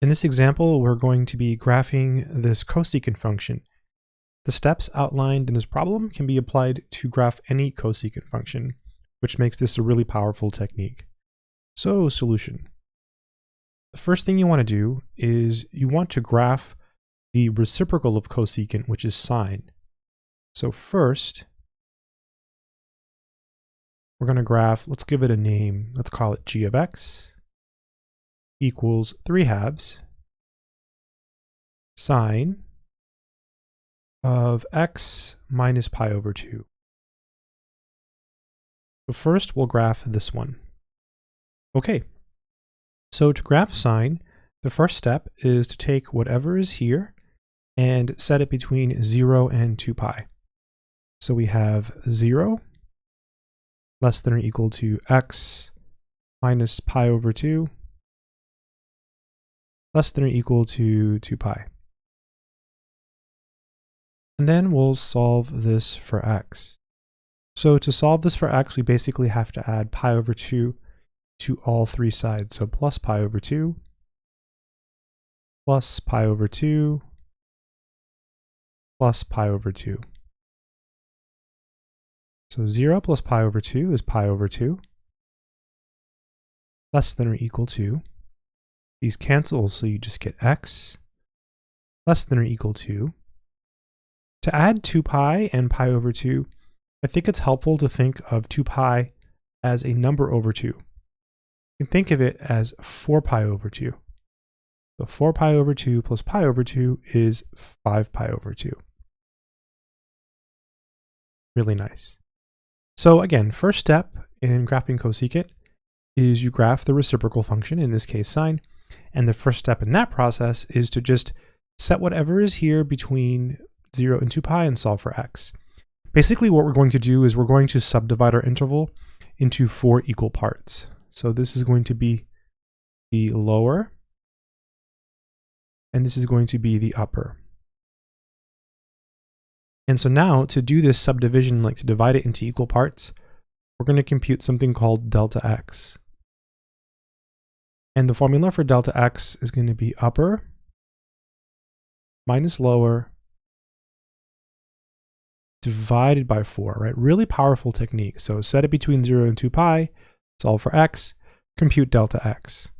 In this example, we're going to be graphing this cosecant function. The steps outlined in this problem can be applied to graph any cosecant function, which makes this a really powerful technique. So, solution. The first thing you want to do is you want to graph the reciprocal of cosecant, which is sine. So first, we're going to graph, let's give it a name. Let's call it g of x equals 3/2 sine of x minus pi over 2. So first, we'll graph this one. Okay, so to graph sine, the first step is to take whatever is here and set it between 0 and 2 pi. So we have 0 less than or equal to x minus pi over 2 less than or equal to 2 pi. And then we'll solve this for x. So to solve this for x, we basically have to add pi over 2 to all three sides. So plus pi over 2, plus pi over 2, plus pi over 2. So 0 plus pi over 2 is pi over 2, less than or equal to, these cancel, so you just get x, less than or equal to. To add 2 pi and pi over 2, I think it's helpful to think of 2 pi as a number over 2. You can think of it as 4 pi over 2. So 4 pi over 2 plus pi over 2 is 5 pi over 2. Really nice. So again, first step in graphing cosecant is you graph the reciprocal function, in this case sine, and the first step in that process is to just set whatever is here between 0 and 2 pi and solve for x. Basically what we're going to do is we're going to subdivide our interval into 4 equal parts. So this is going to be the lower, and this is going to be the upper. And so now to do this subdivision, like to divide it into equal parts, we're going to compute something called delta x. And the formula for delta x is going to be upper minus lower divided by 4, right? Really powerful technique. So set it between 0 and 2 pi, solve for x, compute delta x.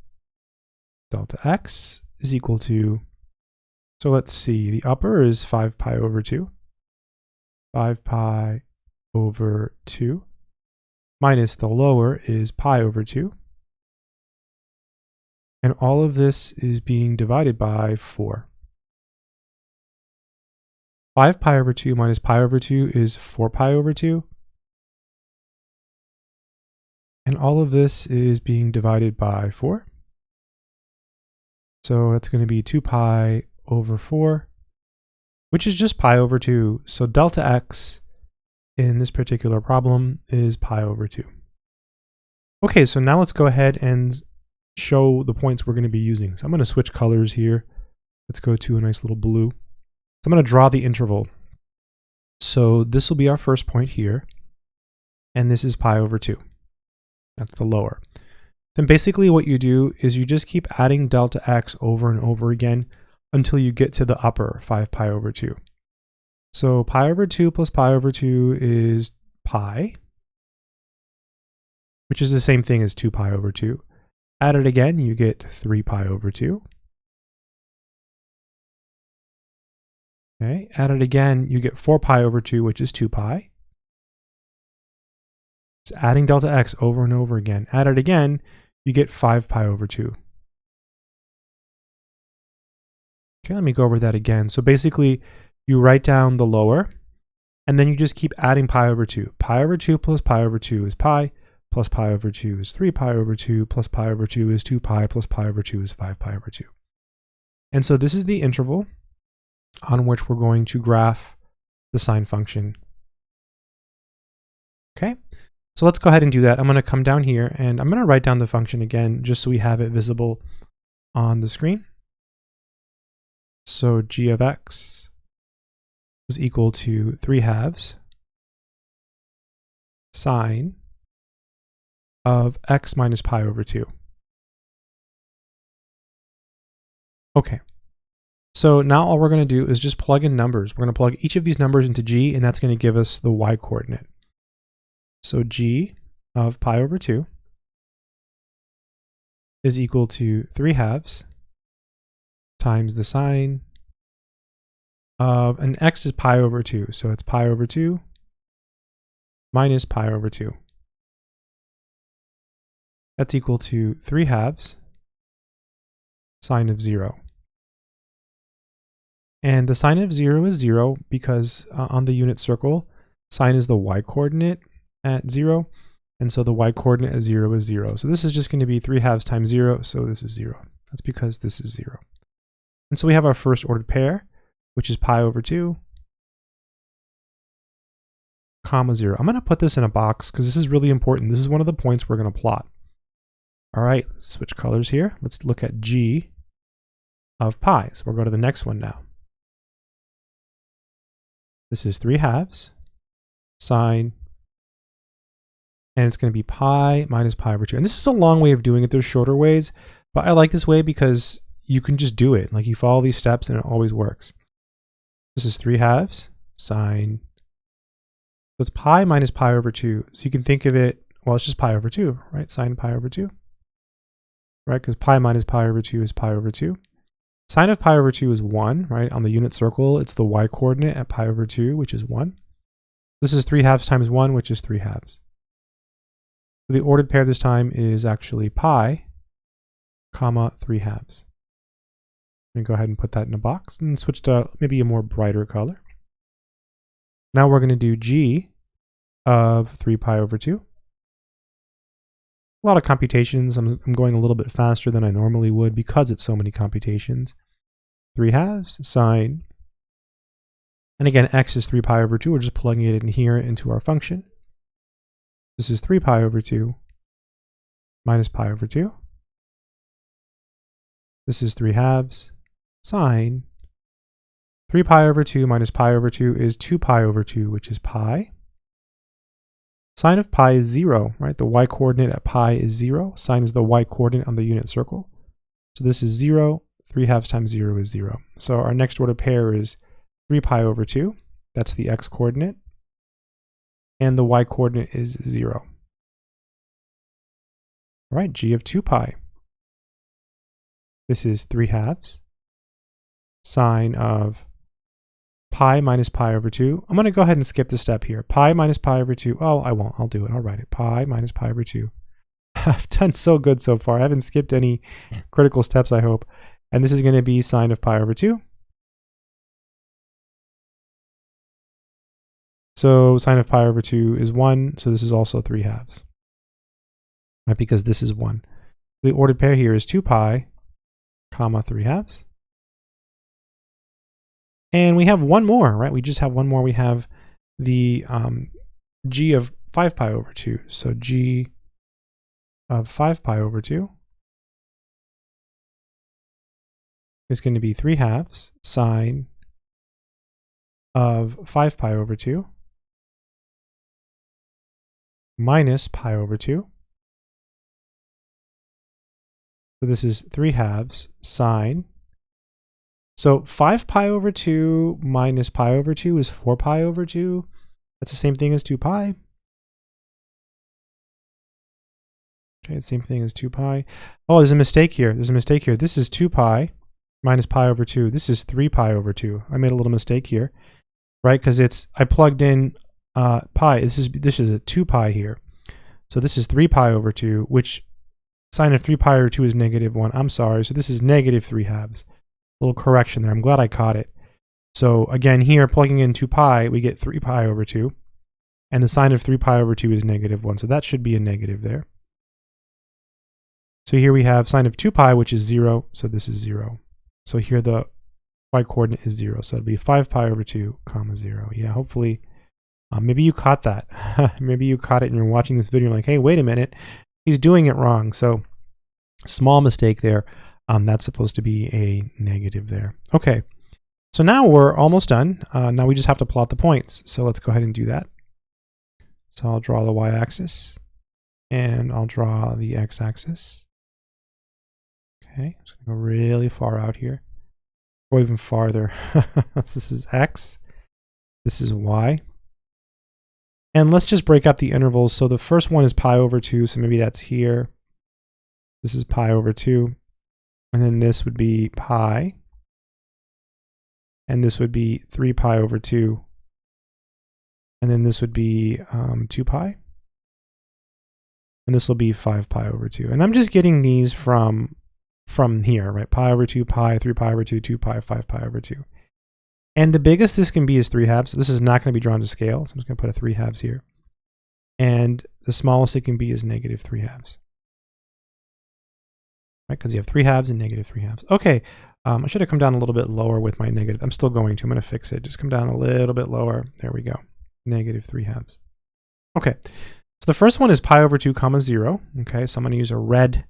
Delta x is equal to, so let's see, the upper is 5 pi over 2. 5 pi over 2 minus the lower is pi over 2. And all of this is being divided by 4. 5 pi over 2 minus pi over 2 is 4 pi over 2. And all of this is being divided by 4. So that's going to be 2 pi over 4, which is just pi over 2. So delta x in this particular problem is pi over 2. Okay, so now let's go ahead and show the points we're going to be using. So I'm going to switch colors here. Let's go to a nice little blue. So I'm going to draw the interval. So this will be our first point here, and this is pi over 2. That's the lower. Then basically what you do is you just keep adding delta x over and over again until you get to the upper 5 pi over 2. So pi over 2 plus pi over 2 is pi, which is the same thing as 2 pi over 2. Add it again, you get 3 pi over 2. Okay, add it again, you get 4 pi over 2, which is 2 pi. So adding delta x over and over again. Add it again, you get 5 pi over 2. Okay, let me go over that again. So basically, you write down the lower, and then you just keep adding pi over 2. Pi over 2 plus pi over 2 is pi, plus pi over 2 is 3 pi over 2, plus pi over 2 is 2 pi, plus pi over 2 is 5 pi over 2. And so this is the interval on which we're going to graph the sine function. Okay, so let's go ahead and do that. I'm going to come down here, and I'm going to write down the function again, just so we have it visible on the screen. So g of x is equal to 3/2 sine of x minus pi over 2. Okay. So now all we're going to do is just plug in numbers. We're going to plug each of these numbers into g, and that's going to give us the y coordinate. So g of pi over 2 is equal to 3/2 times the sine of, and x is pi over 2. So it's pi over 2 minus pi over 2. That's equal to 3/2 sine of 0. And the sine of 0 is 0 because on the unit circle, sine is the y coordinate at 0. And so the y coordinate at 0 is 0. So this is just going to be 3/2 times 0. So this is 0. That's because this is 0. And so we have our first ordered pair, which is pi over 2, comma 0. I'm going to put this in a box because this is really important. This is one of the points we're going to plot. All right, switch colors here. Let's look at g of pi. So we'll go to the next one now. This is 3/2 sine, and it's going to be pi minus pi over 2. And this is a long way of doing it. There's shorter ways, but I like this way because you can just do it. Like you follow these steps and it always works. This is 3/2 sine. So it's pi minus pi over 2. So you can think of it, well, it's just pi over 2, right? Sine pi over 2, right? Because pi minus pi over 2 is pi over 2. Sine of pi over 2 is 1, right? On the unit circle, it's the y coordinate at pi over 2, which is 1. This is 3/2 times 1, which is 3/2. So the ordered pair this time is actually pi, comma 3/2. I'm going to go ahead and put that in a box and switch to maybe a more brighter color. Now we're going to do g of 3 pi over 2. A lot of computations. I'm going a little bit faster than I normally would because it's so many computations. 3/2 sine. And again, x is 3 pi over 2. We're just plugging it in here into our function. This is 3 pi over 2 minus pi over 2. This is 3/2 sine. 3 pi over 2 minus pi over 2 is 2 pi over 2, which is pi. Sine of pi is 0, right? The y coordinate at pi is 0. Sine is the y coordinate on the unit circle. So this is 0. 3/2 times 0 is 0. So our next order pair is 3 pi over 2. That's the x coordinate. And the y coordinate is 0. All right, g of 2 pi. This is 3/2 sine of pi minus pi over 2. I'm going to go ahead and skip the step here. Pi minus pi over 2. Oh, I won't. I'll do it. I'll write it. Pi minus pi over 2. I've done so good so far. I haven't skipped any critical steps, I hope. And this is going to be sine of pi over 2. So sine of pi over 2 is 1. So this is also 3/2. Right, because this is 1. The ordered pair here is 2 pi, comma 3/2. And we have one more, right? We just have one more. We have the g of 5 pi over 2. So g of 5 pi over 2 is going to be 3/2 sine of 5 pi over 2 minus pi over 2. So this is 3/2 sine. So 5 pi over 2 minus pi over 2 is 4 pi over 2. That's the same thing as 2 pi. Okay, same thing as 2 pi. Oh, there's a mistake here. There's a mistake here. This is 2 pi minus pi over 2. This is 3 pi over 2. I made a little mistake here, right? Because I plugged in pi. This is a 2 pi here. So this is 3 pi over 2, which sine of 3 pi over 2 is -1. I'm sorry. So this is -3/2. A little correction there. I'm glad I caught it. So again, here plugging in 2 pi, we get 3 pi over 2. And the sine of 3 pi over 2 is -1. So that should be a negative there. So here we have sine of 2 pi, which is 0. So this is 0. So here the y coordinate is 0. So it'll be 5 pi over 2, comma 0. Yeah, hopefully, maybe you caught that. Maybe you caught it and you're watching this video and like, hey, wait a minute. He's doing it wrong. So small mistake there. That's supposed to be a negative there. Okay, so now we're almost done. Now we just have to plot the points. So let's go ahead and do that. So I'll draw the y-axis and I'll draw the x-axis. Okay, I'm just gonna go really far out here. Go even farther. This is x. This is y. And let's just break up the intervals. So the first one is pi over 2, so maybe that's here. This is pi over 2. And then this would be pi. And this would be 3 pi over 2. And then this would be 2 pi. And this will be 5 pi over 2. And I'm just getting these from here, right? Pi over 2 pi, 3 pi over 2, 2 pi, 5 pi over 2. And the biggest this can be is 3/2. This is not going to be drawn to scale, so I'm just going to put a 3/2 here. And the smallest it can be is negative 3/2. Right, because you have 3/2 and negative 3/2. Okay, I should have come down a little bit lower with my negative. I'm still going to. I'm going to fix it. Just come down a little bit lower. There we go. Negative 3/2. Okay, so the first one is pi over 2 comma 0. Okay, so I'm going to use a red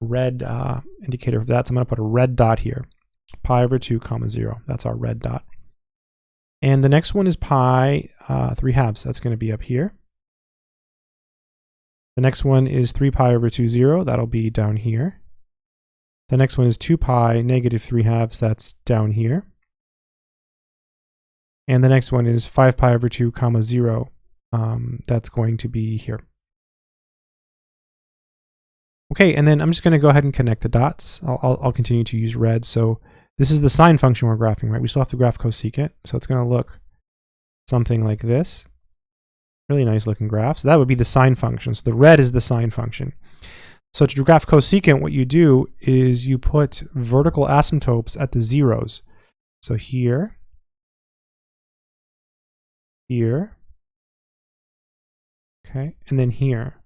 indicator for that. So I'm going to put a red dot here. Pi over 2 comma 0. That's our red dot. And the next one is pi 3/2. That's going to be up here. The next one is 3 pi over 2 0. That'll be down here. The next one is 2 pi negative 3/2. That's down here. And the next one is 5 pi over 2 comma 0. That's going to be here. Okay, and then I'm just going to go ahead and connect the dots. I'll continue to use red. So this is the sine function we're graphing, right? We still have to graph cosecant. So it's going to look something like this. Really nice looking graph. So that would be the sine function. So the red is the sine function. So to graph cosecant, what you do is you put vertical asymptotes at the zeros. So here, here, okay, and then here.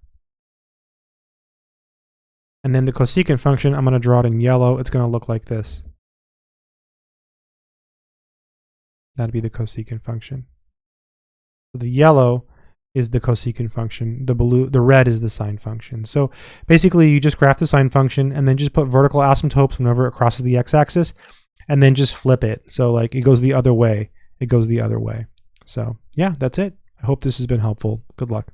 And then the cosecant function, I'm going to draw it in yellow. It's going to look like this. That'd be the cosecant function. So the yellow is the cosecant function. The red is the sine function. So basically, you just graph the sine function and then just put vertical asymptotes whenever it crosses the x-axis, and then just flip it. So like it goes the other way. It goes the other way. So yeah, that's it. I hope this has been helpful. Good luck.